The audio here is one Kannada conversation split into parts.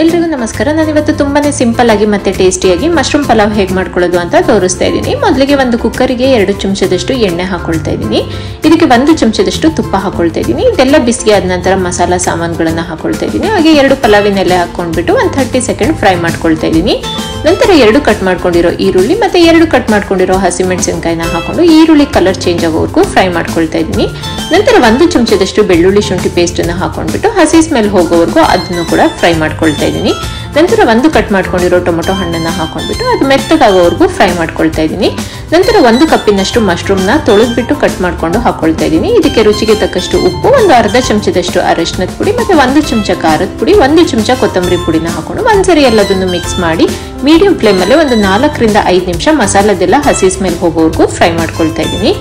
ಎಲ್ರಿಗೂ ನಮಸ್ಕಾರ. ನಾನು ಇವತ್ತು ತುಂಬಾನೇ ಸಿಂಪಲ್ ಆಗಿ ಮತ್ತೆ ಟೇಸ್ಟಿಯಾಗಿ ಮಶ್ರೂಮ್ ಪಲಾವ್ ಹೇಗೆ ಮಾಡ್ಕೊಳ್ಳೋದು ಅಂತ ತೋರಿಸ್ತಾ ಇದ್ದೀನಿ. ಮೊದಲಿಗೆ ಒಂದು ಕುಕ್ಕರಿಗೆ 2 ಚಮಚದಷ್ಟು ಎಣ್ಣೆ ಹಾಕೊಳ್ತಾ ಇದ್ದೀನಿ. ಇದಕ್ಕೆ 1 ಚಮಚದಷ್ಟು ತುಪ್ಪ ಹಾಕೊಳ್ತಾ ಇದ್ದೀನಿ. ಇದೆಲ್ಲ ಬಿಸಿ ಆದ ನಂತರ ಮಸಾಲಾ ಸಾಮಾನುಗಳನ್ನ ಹಾಕೊಳ್ತಾ ಇದ್ದೀನಿ. ಹಾಗೆ 2 ಪಲಾವಿನ ಎಲೆ ಹಾಕೊಂಡ್ಬಿಟ್ಟು ಒಂದು 30 ಸೆಕೆಂಡ್ ಫ್ರೈ ಮಾಡ್ಕೊಳ್ತಾ ಇದ್ದೀನಿ. ನಂತರ 2 ಕಟ್ ಮಾಡ್ಕೊಂಡಿರೋ ಈರುಳ್ಳಿ ಮತ್ತೆ 2 ಕಟ್ ಮಾಡ್ಕೊಂಡಿರೋ ಹಸಿಮೆಣಸಿನಕಾಯಿನ ಹಾಕೊಂಡು ಈರುಳ್ಳಿ ಕಲರ್ ಚೇಂಜ್ ಆಗೋವರೆಗೂ ಫ್ರೈ ಮಾಡ್ಕೊಳ್ತಾ ಇದ್ದೀನಿ. ನಂತರ 1 ಚಮಚದಷ್ಟು ಬೆಳ್ಳುಳ್ಳಿ ಶುಂಠಿ ಪೇಸ್ಟ್ ಅನ್ನು ಹಾಕೊಂಡ್ಬಿಟ್ಟು ಹಸಿ ಸ್ಮೆಲ್ ಹೋಗೋವರೆಗೂ ಅದನ್ನು ಕೂಡ ಫ್ರೈ ಮಾಡ್ಕೊಳ್ತಾ ಇದ್ದೀನಿ. ನಂತರ 1 ಕಟ್ ಮಾಡ್ಕೊಂಡಿರೋ ಟೊಮೊಟೊ ಹಣ್ಣನ್ನ ಹಾಕೊಂಡ್ಬಿಟ್ಟು ಅದು ಮೆತ್ತಗಾಗೋವರೆಗೂ ಫ್ರೈ ಮಾಡ್ಕೊಳ್ತಾ ಇದ್ದೀನಿ. ನಂತರ 1 ಕಪ್ಪಿನಷ್ಟು ಮಶ್ರೂಮ್ನ ತೊಳೆದ್ಬಿಟ್ಟು ಕಟ್ ಮಾಡ್ಕೊಂಡು ಹಾಕೊಳ್ತಾ ಇದ್ದೀನಿ. ಇದಕ್ಕೆ ರುಚಿಗೆ ತಕ್ಕಷ್ಟು ಉಪ್ಪು, ಒಂದು ಅರ್ಧ ಚಮಚದಷ್ಟು ಅರಿಶಿನದ ಪುಡಿ ಮತ್ತೆ 1 ಚಮಚ ಖಾರದ ಪುಡಿ, 1 ಚಮಚ ಕೊತ್ತಂಬರಿ ಪುಡಿನ ಹಾಕೊಂಡು ಒಂದ್ಸರಿ ಎಲ್ಲದನ್ನು ಮಿಕ್ಸ್ ಮಾಡಿ ಮೀಡಿಯಂ ಫ್ಲೇಮಲ್ಲಿ ಒಂದು 4 ರಿಂದ 5 ನಿಮಿಷ ಮಸಾಲದೆಲ್ಲ ಹಸಿ ಸ್ಮೆಲ್ ಹೋಗೋವರೆಗೂ ಫ್ರೈ ಮಾಡ್ಕೊಳ್ತಾ ಇದ್ದೀನಿ.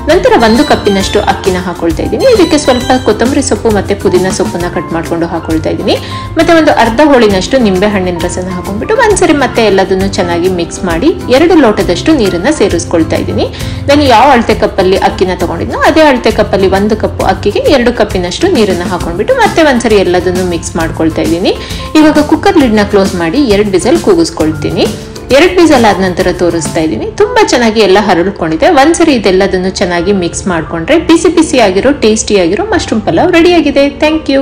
ನಂತರ 1 ಕಪ್ಪಿನಷ್ಟು ಅಕ್ಕಿನ ಹಾಕೊಳ್ತಾ ಇದ್ದೀನಿ. ಇದಕ್ಕೆ ಸ್ವಲ್ಪ ಕೊತ್ತಂಬರಿ ಸೊಪ್ಪು ಮತ್ತೆ ಪುದೀನ ಸೊಪ್ಪನ್ನ ಕಟ್ ಮಾಡ್ಕೊಂಡು ಹಾಕೊಳ್ತಾ ಇದ್ದೀನಿ. ಮತ್ತೆ ಒಂದು ಅರ್ಧ ಹೋಳಿನಷ್ಟು ನಿಂಬೆ ಹಣ್ಣಿನ ರಸನ ಹಾಕೊಂಡ್ಬಿಟ್ಟು ಒಂದ್ಸರಿ ಮತ್ತೆ ಎಲ್ಲದನ್ನು ಚೆನ್ನಾಗಿ ಮಿಕ್ಸ್ ಮಾಡಿ 2 ಲೋಟದಷ್ಟು ನೀರನ್ನ ಸೇರಿಸ್ಕೊಳ್ತಾ ಇದ್ದೀನಿ. ನಾನು ಯಾವ ಅಳತೆ ಕಪ್ಪಲ್ಲಿ ಅಕ್ಕಿನ ತಗೊಂಡಿದ್ನೋ ಅದೇ ಅಳತೆ ಕಪ್ಪಲ್ಲಿ 1 ಕಪ್ ಅಕ್ಕಿಗೆ 2 ಕಪ್ಪಿನಷ್ಟು ನೀರನ್ನ ಹಾಕೊಂಡ್ಬಿಟ್ಟು ಮತ್ತೆ ಒಂದ್ಸರಿ ಎಲ್ಲದನ್ನು ಮಿಕ್ಸ್ ಮಾಡ್ಕೊಳ್ತಾ ಇದ್ದೀನಿ. ಇವಾಗ ಕುಕ್ಕರ್ ಲಿಡ್ನ ಕ್ಲೋಸ್ ಮಾಡಿ 2 ವಿಸಲ್ ಕೂಗಿಸ್ಕೊಳ್ತೀನಿ. 2 ವಿಸಲ್ ಆದ ನಂತರ ತೋರಿಸ್ತಾ ಇದ್ದೀನಿ. ತುಂಬಾ ಚೆನ್ನಾಗಿ ಎಲ್ಲ ಹರಳ್ಕೊಂಡಿದೆ. ಒಂದ್ಸರಿ ಇದೆಲ್ಲದನ್ನು ಚೆನ್ನಾಗಿ ಮಿಕ್ಸ್ ಮಾಡ್ಕೊಂಡ್ರೆ ಬಿಸಿ ಬಿಸಿ ಆಗಿರೋ ಟೇಸ್ಟಿ ಆಗಿರೋ ಮಶ್ರೂಮ್ ಪಲಾವ್ ರೆಡಿ ಆಗಿದೆ. Thank you.